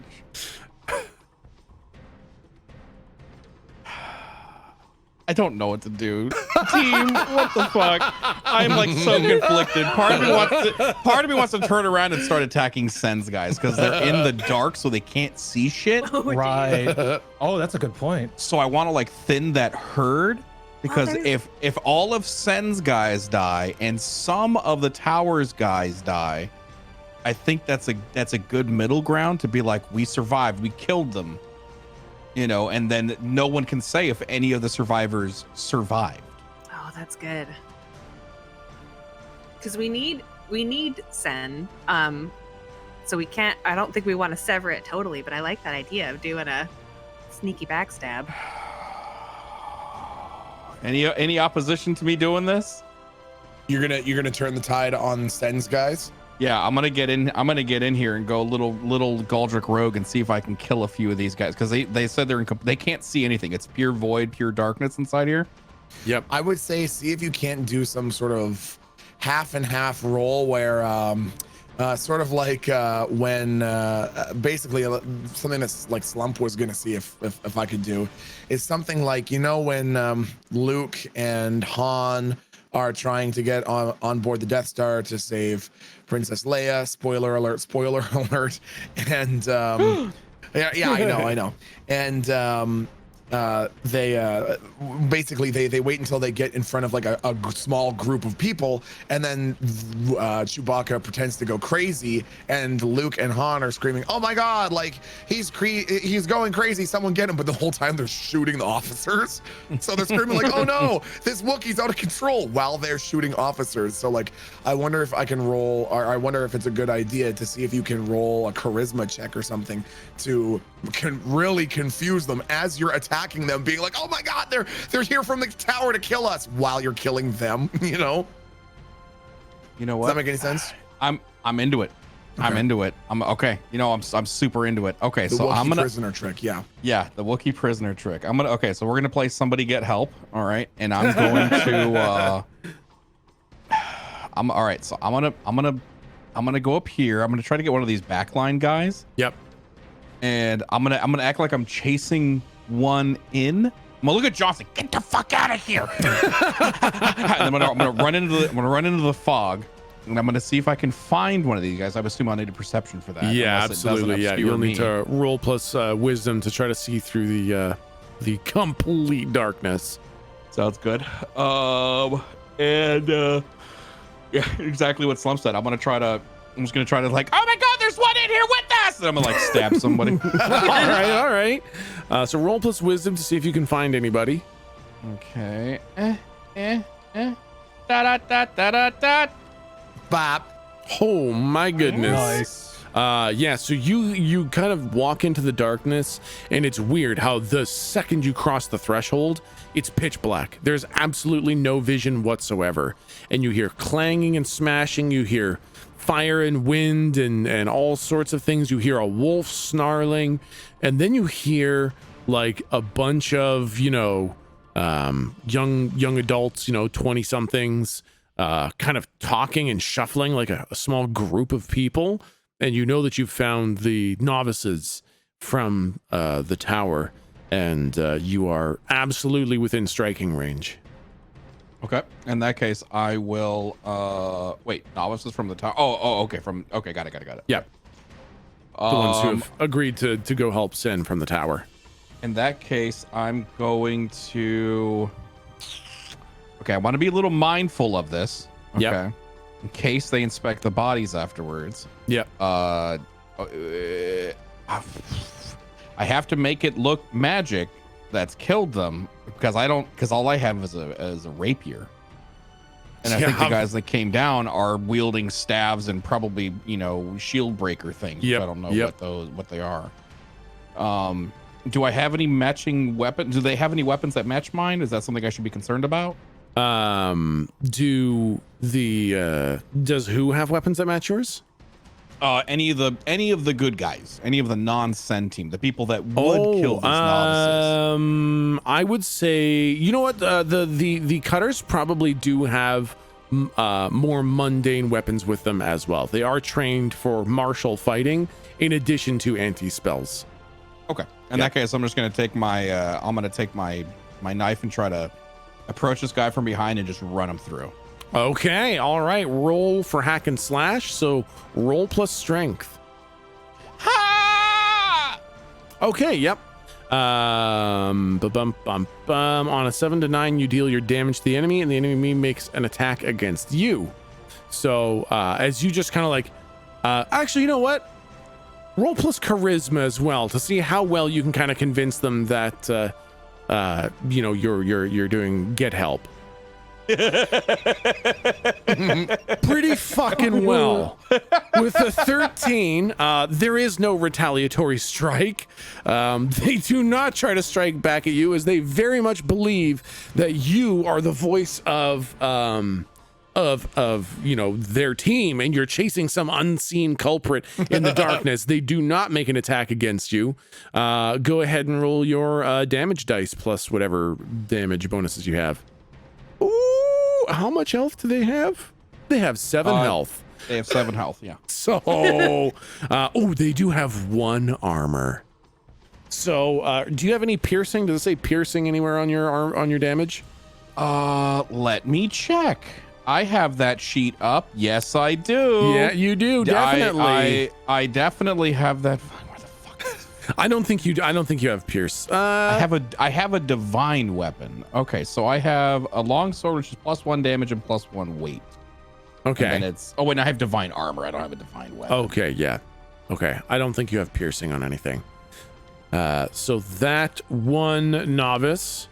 I don't know what to do. Team, what the fuck? I'm like so conflicted. Part of me wants to turn around and start attacking Sen's guys because they're in the dark so they can't see shit. Right. Oh, that's a good point. So I want to like thin that herd because if all of Sen's guys die and some of the tower's guys die, I think that's a good middle ground to be like, we survived, we killed them. You know, and then no one can say if any of the survivors survived. Oh, that's good. Because we need Sen. So I don't think we want to sever it totally, but I like that idea of doing a sneaky backstab. Any opposition to me doing this? You're gonna turn the tide on Sen's guys. Yeah, I'm gonna get in here and go little Galdric rogue and see if I can kill a few of these guys, because they said they can't see anything. It's pure void, pure darkness inside here. Yep. I would say see if you can't do some sort of half and half roll where sort of like when basically something that's like Slump was gonna see if I could do is something like, you know, when Luke and Han are trying to get on board the Death Star to save Princess Leia. Spoiler alert! And yeah, I know. And they basically they wait until they get in front of like a small group of people, and then Chewbacca pretends to go crazy, and Luke and Han are screaming, "Oh my God! Like he's going crazy! Someone get him!" But the whole time they're shooting the officers, so they're screaming like, "Oh no! This Wookiee's out of control!" while they're shooting officers. So like, I wonder if I can roll, or I wonder if it's a good idea to see if you can roll a charisma check or something to really confuse them as you're attacking them, being like, "Oh my God, they're here from the tower to kill us," while you're killing them. You know what? Does that make any sense? I'm into it. Okay. I'm into it. I'm okay. You know, I'm super into it. Okay, the so Wookiee I'm gonna prisoner trick. Yeah, the Wookiee prisoner trick. Okay, so we're gonna play somebody get help. All right, and I'm going to all right. So I'm gonna go up here. I'm gonna try to get one of these backline guys. Yep. And I'm gonna act like I'm chasing one in. I'm gonna look at Johnson. Get the fuck out of here! And I'm gonna run into the fog, and I'm gonna see if I can find one of these guys. I assume I'll need a perception for that. Yeah, absolutely. Yeah, you'll need to roll plus wisdom to try to see through the complete darkness. Sounds good. Yeah, exactly what Slump said. I'm just gonna try to like, oh my God, there's one in here with us, and I'm gonna like stab somebody. all right. So roll plus wisdom to see if you can find anybody. Okay. Da da da da da da. Bop. Oh my goodness. Nice. Yeah, so you kind of walk into the darkness, and it's weird how the second you cross the threshold, it's pitch black. There's absolutely no vision whatsoever. And you hear clanging and smashing, you hear fire and wind and all sorts of things. You hear a wolf snarling, and then you hear like a bunch of, young adults, 20 somethings, kind of talking and shuffling like a small group of people. And you know that you've found the novices from the tower, and you are absolutely within striking range. Okay. In that case, I will wait, novices from the tower. Okay. Got it. Yep. The ones who have agreed to go help Sen from the tower. In that case, I'm going to I want to be a little mindful of this. Okay. Yep. In case they inspect the bodies afterwards. Yep. I have to make it look magic that's killed them, because all I have is a rapier, and I think the guys that came down are wielding staves and probably shield breaker things. Yep. I don't know what they are. Do I have any matching weapons? Do they have any weapons that match mine? Is that something I should be concerned about? Does who have weapons that match yours? Any of the good guys, any of the non-Sen team, the people that would kill these novices. I would say, you know what, the cutters probably do have more mundane weapons with them as well. They are trained for martial fighting in addition to anti-spells. Okay. In that case, I'm just gonna take my my knife and try to approach this guy from behind and just run him through. Okay, all right. Roll for hack and slash. So roll plus strength. Ha! Okay, yep. On a 7 to 9, you deal your damage to the enemy, and the enemy makes an attack against you. So as you just kind of like, actually, you know what? Roll plus charisma as well to see how well you can kind of convince them that you're doing get help. Pretty fucking well. With a 13, there is no retaliatory strike. They do not try to strike back at you, as they very much believe that you are the voice of you know, their team, and you're chasing some unseen culprit in the darkness. They do not make an attack against you. Go ahead and roll your damage dice plus whatever damage bonuses you have. Ooh, how much health do they have? They have 7 health. They have 7 health, yeah. So, oh, they do have 1 armor. So, do you have any piercing? Does it say piercing anywhere on your arm, on your damage? Let me check. I have that sheet up. Yes, I do. Yeah, you do. Definitely. I definitely have that. Where the fuck is it? I don't think you have pierce. I have a divine weapon. Okay, so I have a long sword, which is +1 damage and +1 weight. Okay. And then it's, oh wait, I have divine armor. I don't have a divine weapon. Okay, yeah. Okay. I don't think you have piercing on anything. So that one novice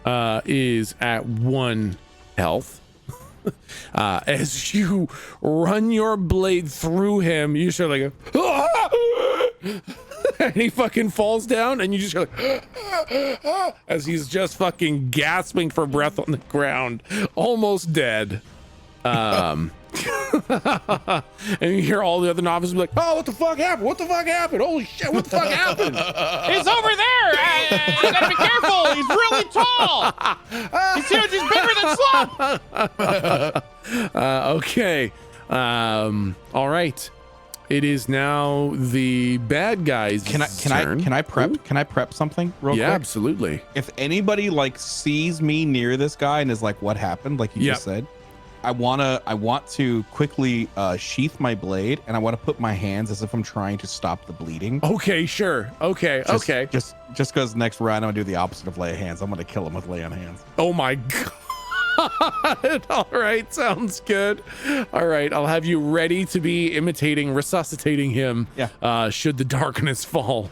is at 1 health. As you run your blade through him, you start like and he fucking falls down, and you just go like as he's just fucking gasping for breath on the ground, almost dead. And you hear all the other novices be like, "Oh, what the fuck happened? What the fuck happened? Holy shit, what the fuck happened?" He's over there. You gotta be careful. He's really tall. He's huge. He's bigger than Slump. Okay. All right. It is now the bad guys' turn. Can I prep something real quick? Yeah, absolutely. If anybody like sees me near this guy and is like, "What happened?" Like you just said, I want to quickly sheath my blade, and I want to put my hands as if I'm trying to stop the bleeding. Okay, sure. Okay, okay. Just because next round I'm gonna do the opposite of lay of hands. I'm gonna kill him with lay on hands. Oh my god. All right, sounds good. All right, I'll have you ready to be resuscitating him. Yeah. Should the darkness fall.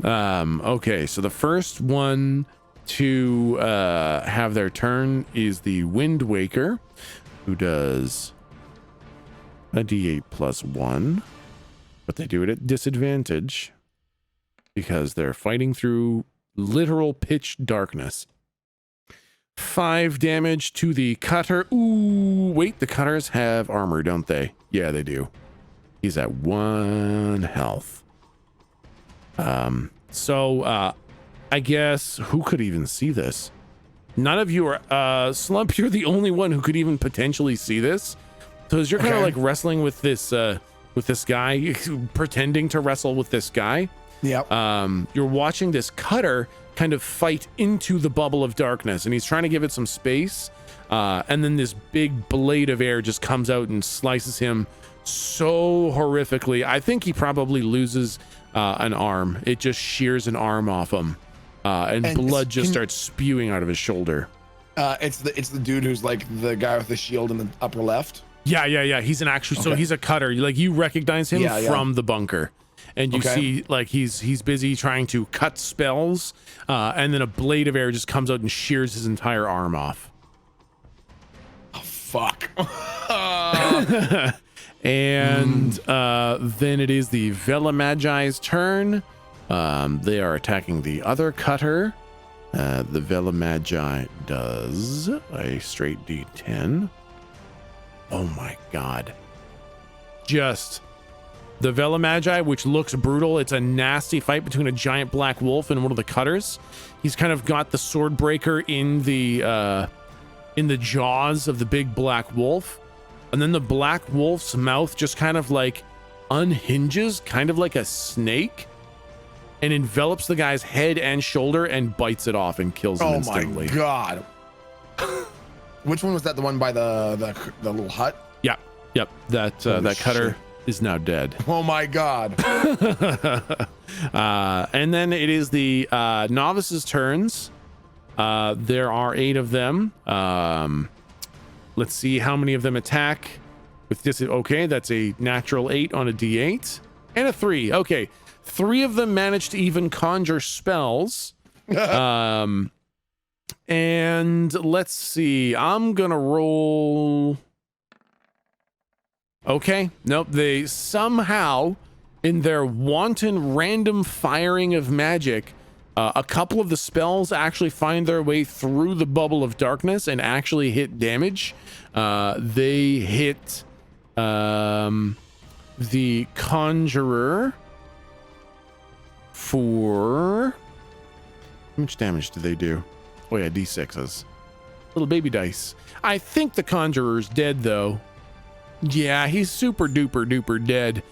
Okay, so the first one to have their turn is the Wind Waker, who does a d8 plus 1, but they do it at disadvantage because they're fighting through literal pitch darkness. 5 damage to the cutter. Ooh, wait, the cutters have armor, don't they? Yeah, they do. He's at 1 health. So I guess who could even see this? None of you are Slump, you're the only one who could even potentially see this. So as you're kind of like wrestling with this guy, pretending to wrestle with this guy. Yep. You're watching this cutter kind of fight into the bubble of darkness, and he's trying to give it some space. And then this big blade of air just comes out and slices him so horrifically. I think he probably loses an arm. It just shears an arm off him. And blood just starts spewing out of his shoulder. It's the dude who's like the guy with the shield in the upper left. Yeah. He's an actual. So he's a cutter. Like you recognize him from the bunker, and you see like he's busy trying to cut spells, and then a blade of air just comes out and shears his entire arm off. Oh fuck. And then it is the Vela Magi's turn. They are attacking the other cutter. The Vela Magi does a straight D10. Oh my god. Just the Vela Magi, which looks brutal. It's a nasty fight between a giant black wolf and one of the cutters. He's kind of got the sword breaker in the jaws of the big black wolf. And then the black wolf's mouth just kind of like unhinges, kind of like a snake, and envelops the guy's head and shoulder and bites it off and kills him instantly. Oh my god. Which one was that? The one by the little hut? Yep. That cutter is now dead. Oh my god. And then it is the novices' turns. There are 8 of them. Let's see how many of them attack with this. Okay, that's a natural 8 on a d8 and a 3. Okay, 3 of them managed to even conjure spells. And let's see. I'm gonna roll. Okay. Nope. They somehow, in their wanton random firing of magic, a couple of the spells actually find their way through the bubble of darkness and actually hit damage. They hit the Conjurer for... How much damage do they do? Oh yeah, D6s. Little baby dice. I think the Conjurer's dead though. Yeah, he's super duper duper dead.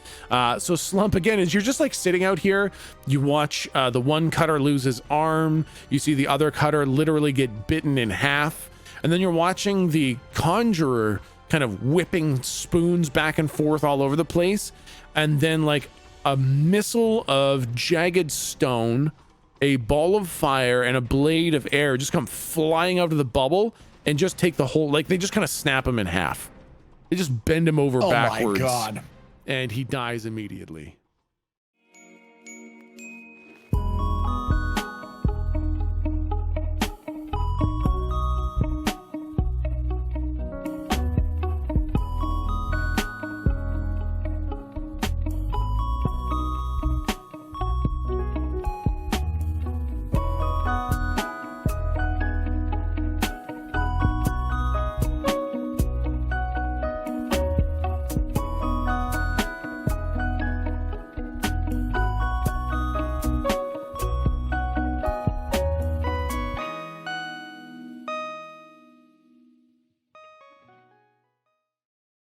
So Slump, again, as you're just like sitting out here, you watch the one cutter lose his arm. You see the other cutter literally get bitten in half. And then you're watching the Conjurer kind of whipping spoons back and forth all over the place. And then like a missile of jagged stone, a ball of fire, and a blade of air just come flying out of the bubble and just take the whole, like they just kind of snap him in half. They just bend him over backwards. Oh my God. And he dies immediately.